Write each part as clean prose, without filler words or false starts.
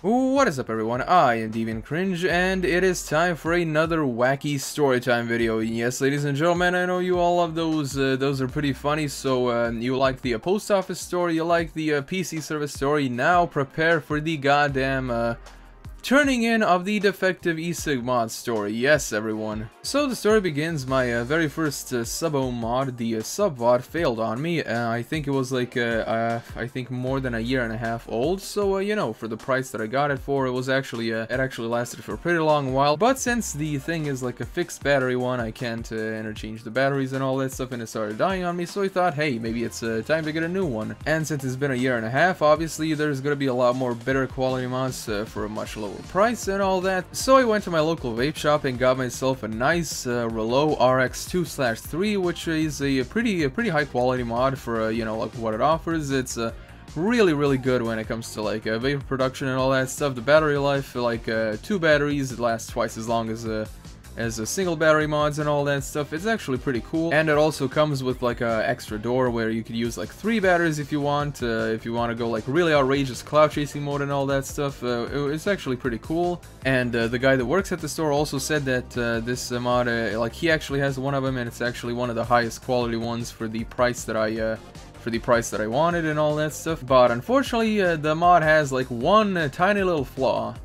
What is up, everyone? I am DeviantCringe, and it is time for another wacky storytime video. Yes, ladies and gentlemen, I know you all love those. Those are pretty funny. So you like the post office story, you like the PC service story. Now prepare for the goddamn turning in of the defective E-Cig mod story. Yes, everyone. So the story begins. My very first Subo mod, the SubVod, failed on me. I think it was like I think more than a year and a half old. So you know, for the price that I got it for, it was actually it actually lasted for a pretty long while. But since the thing is like a fixed battery one, I can't interchange the batteries and all that stuff, and it started dying on me. So I thought, hey, maybe it's time to get a new one. And since it's been a year and a half, obviously there's gonna be a lot more better quality mods for a much lower price and all that. So I went to my local vape shop and got myself a nice Relo RX2/3, which is a pretty high quality mod for you know, like what it offers. It's really good when it comes to like vapor production and all that stuff. The battery life, like 2 batteries, it lasts twice as long as a single battery mods and all that stuff. It's actually pretty cool, and it also comes with like a extra door where you could use like 3 batteries if you want to go like really outrageous cloud chasing mode and all that stuff. It's actually pretty cool. And the guy that works at the store also said that this mod, like he actually has one of them, and it's actually one of the highest quality ones for the price that I wanted and all that stuff. But unfortunately, the mod has like one tiny little flaw.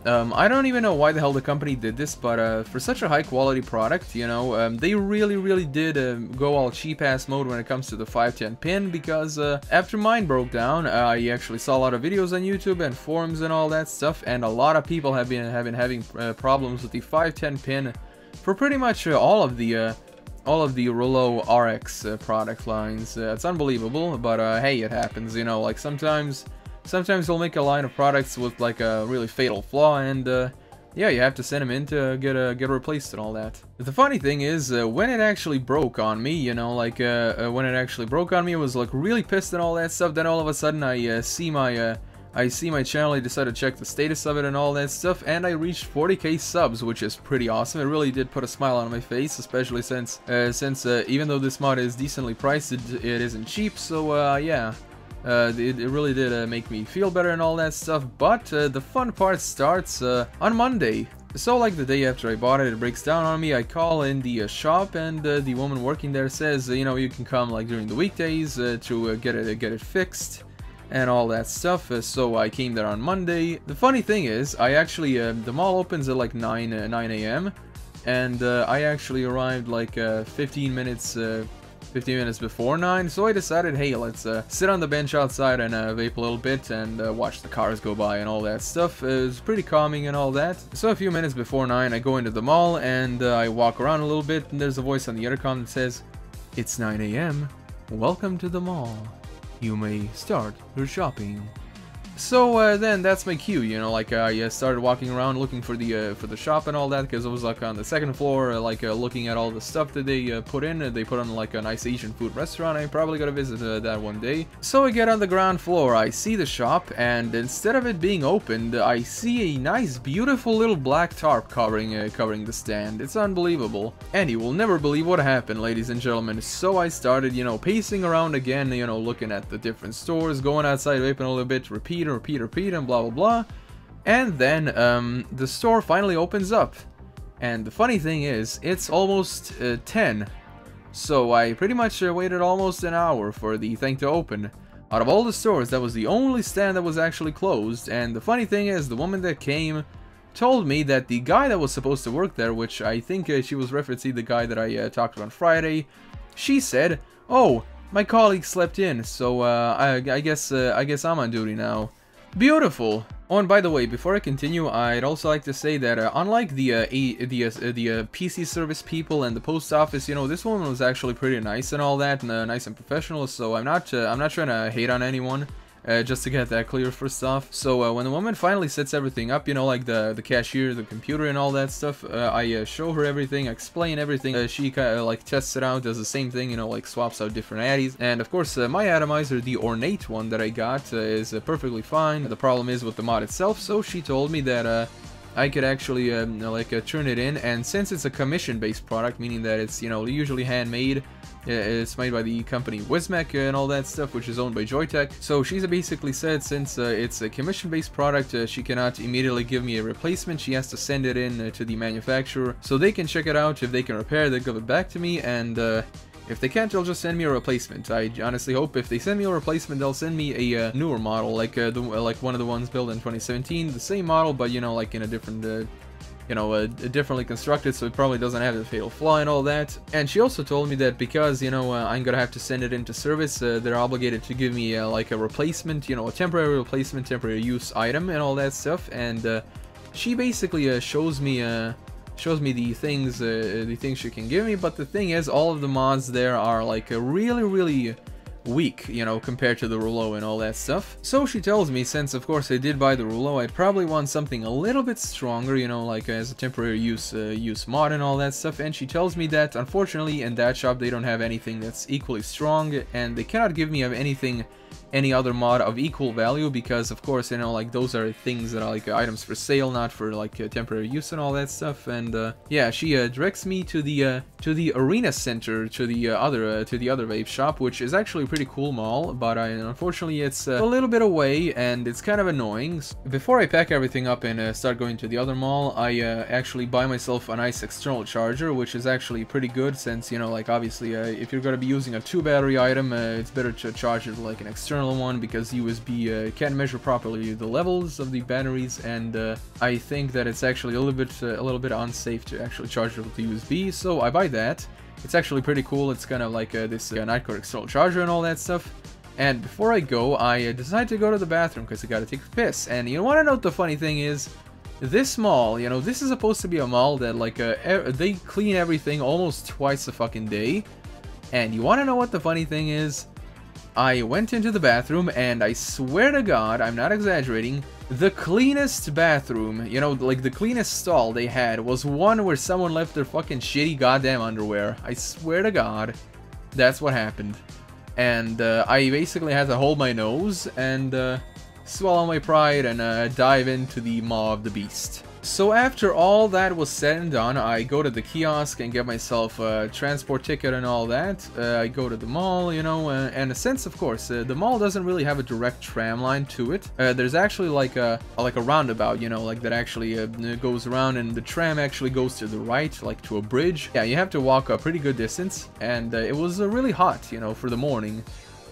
I don't even know why the hell the company did this, but for such a high quality product, you know, they really did go all cheap ass mode when it comes to the 510 pin, because after mine broke down, I actually saw a lot of videos on YouTube and forums and all that stuff, and a lot of people have been having problems with the 510 pin for pretty much all of the Relo RX product lines. It's unbelievable, but hey, it happens, you know, like sometimes they'll make a line of products with like a really fatal flaw, and yeah, you have to send them in to get replaced and all that. The funny thing is, when it actually broke on me, you know, like when it actually broke on me, I was like really pissed and all that stuff. Then all of a sudden, I see my channel. I decided to check the status of it and all that stuff, and I reached 40k subs, which is pretty awesome. It really did put a smile on my face, especially since even though this mod is decently priced, it isn't cheap. So yeah. It really did make me feel better and all that stuff, but the fun part starts on Monday. So like the day after I bought it, it breaks down on me. I call in the shop, and the woman working there says, you know, you can come like during the weekdays to get it fixed and all that stuff. So I came there on Monday. The funny thing is, I actually the mall opens at like 9 a.m. and I actually arrived like 15 minutes before 9, so I decided, hey, let's sit on the bench outside and vape a little bit and watch the cars go by and all that stuff. It was pretty calming and all that. So a few minutes before 9, I go into the mall and I walk around a little bit, and there's a voice on the intercom that says, "It's 9 a.m. Welcome to the mall. You may start your shopping." So then that's my cue, you know, like I started walking around looking for the shop and all that, because I was like on the second floor, like looking at all the stuff that they put in. They put on like a nice Asian food restaurant. I probably gotta visit that one day. So I get on the ground floor, I see the shop, and instead of it being opened, I see a nice beautiful little black tarp covering the stand. It's unbelievable, and you will never believe what happened, ladies and gentlemen. So I started, you know, pacing around again, you know, looking at the different stores, going outside, vaping a little bit, repeat, and blah blah blah. And then the store finally opens up, and the funny thing is, it's almost 10, so I pretty much waited almost an hour for the thing to open. Out of all the stores, that was the only stand that was actually closed. And the funny thing is, the woman that came told me that the guy that was supposed to work there, which I think she was referencing the guy that I talked to on Friday, she said, "Oh, my colleague slept in, so I guess I'm on duty now." Beautiful. Oh, and by the way, before I continue, I'd also like to say that unlike the PC service people and the post office, you know, this one was actually pretty nice and all that, and nice and professional. So I'm not trying to hate on anyone. Just to get that clear first off. So when the woman finally sets everything up, you know, like the cashier, the computer and all that stuff, I show her everything, explain everything. She kind of like tests it out, does the same thing, you know, like swaps out different addies. And of course, my atomizer, the ornate one that I got, is perfectly fine. The problem is with the mod itself, so she told me that I could actually turn it in. And since it's a commission-based product, meaning that it's, you know, usually handmade, it's made by the company Wismec and all that stuff, which is owned by Joytech. So she's basically said, since it's a commission-based product, she cannot immediately give me a replacement. She has to send it in to the manufacturer so they can check it out. If they can repair, they give it back to me, and if they can't, they'll just send me a replacement. I honestly hope if they send me a replacement, they'll send me a newer model, like one of the ones built in 2017, the same model, but you know, like in a different differently constructed, so it probably doesn't have the fatal flaw and all that. And she also told me that because, you know, I'm gonna have to send it into service, they're obligated to give me like a replacement, you know, a temporary replacement, temporary use item and all that stuff. And she basically shows me the things she can give me. But the thing is, all of the mods there are like really weak, you know, compared to the rouleau and all that stuff. So she tells me, since of course I did buy the rouleau, I'd probably want something a little bit stronger, you know, like as a temporary use mod and all that stuff. And she tells me that unfortunately in that shop they don't have anything that's equally strong, and they cannot give me any other mod of equal value, because of course, you know, like those are things that are like items for sale, not for like temporary use and all that stuff. And yeah, she directs me to the arena center, to the other vape shop, which is actually a pretty cool mall, but unfortunately it's a little bit away and it's kind of annoying. Before I pack everything up and start going to the other mall, I actually buy myself a nice external charger, which is actually pretty good, since, you know, like obviously if you're going to be using a 2-battery item, it's better to charge it like an external one, because USB can't measure properly the levels of the batteries, and I think that it's actually a little bit unsafe to actually charge it with the USB. So I buy that. It's actually pretty cool. It's kind of like this Nightcore external charger and all that stuff. And before I go, I decide to go to the bathroom because I gotta take a piss. And you want to know what the funny thing is? This mall, you know, this is supposed to be a mall that like they clean everything almost twice a fucking day. And you want to know what the funny thing is? I went into the bathroom, and I swear to God, I'm not exaggerating, the cleanest bathroom, you know, like the cleanest stall they had was one where someone left their fucking shitty goddamn underwear. I swear to God, that's what happened. And I basically had to hold my nose and swallow my pride and dive into the maw of the beast. So after all that was said and done, I go to the kiosk and get myself a transport ticket and all that. I go to the mall, you know, and since, of course, the mall doesn't really have a direct tram line to it, there's actually like a roundabout, you know, like that actually goes around, and the tram actually goes to the right, like to a bridge. Yeah, you have to walk a pretty good distance, and it was really hot, you know, for the morning.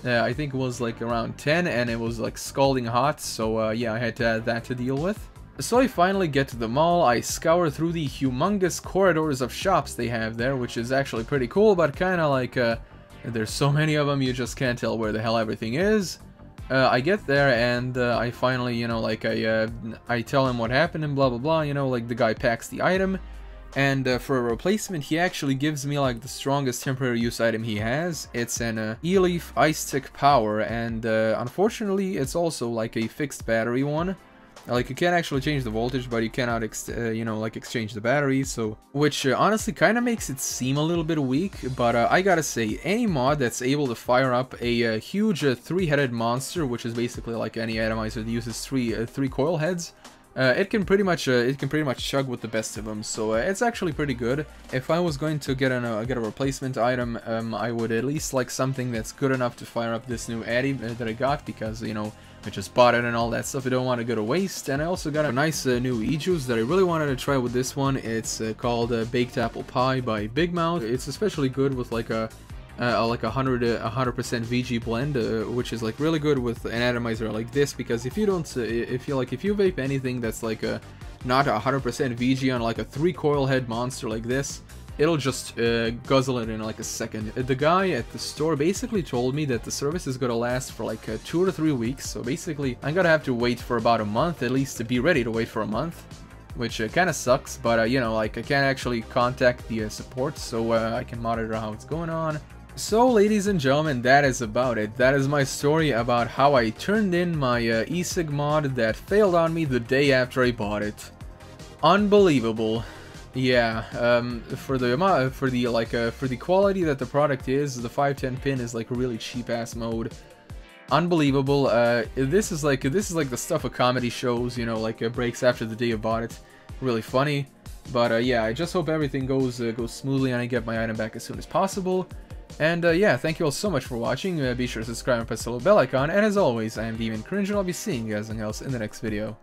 I think it was like around 10, and it was like scalding hot, so yeah, I had that to deal with. So I finally get to the mall. I scour through the humongous corridors of shops they have there, which is actually pretty cool, but kind of like there's so many of them you just can't tell where the hell everything is. I get there and I finally, you know, like I tell him what happened and blah blah blah, you know, like the guy packs the item, and for a replacement he actually gives me like the strongest temporary use item he has. It's an E-Leaf E-Cig Power, and unfortunately it's also like a fixed battery one. Like, you can actually change the voltage, but you cannot, you know, like, exchange the battery, so... Which, honestly, kind of makes it seem a little bit weak, but I gotta say, any mod that's able to fire up a huge three-headed monster, which is basically like any atomizer that uses three coil heads, it can pretty much chug with the best of them, so it's actually pretty good. If I was going to get a replacement item, I would at least like something that's good enough to fire up this new Addy that I got, because, you know, I just bought it and all that stuff. I don't want to go to waste. And I also got a nice new e-juice that I really wanted to try with this one. It's called Baked Apple Pie by Big Mouth. It's especially good with like a 100% VG blend, which is like really good with an atomizer like this, because if you don't, if you vape anything that's like not 100% VG on like a 3-coil head monster like this, it'll just guzzle it in like a second. The guy at the store basically told me that the service is gonna last for like 2 to 3 weeks, so basically I'm gonna have to wait for about a month at least to be ready to wait for a month, which kind of sucks, but you know, like I can't actually contact the support, so I can monitor how it's going on. So ladies and gentlemen, that is about it. That is my story about how I turned in my E-Cig mod that failed on me the day after I bought it. Unbelievable. Yeah, for the quality that the product is, the 510 pin is like a really cheap ass mode. Unbelievable. This is like the stuff of comedy shows, you know, like breaks after the day you bought it. really funny. But yeah, I just hope everything goes smoothly and I get my item back as soon as possible. And yeah, thank you all so much for watching. Be sure to subscribe and press the little bell icon. And as always, I am DeviantCringe, and I'll be seeing you guys else in the next video.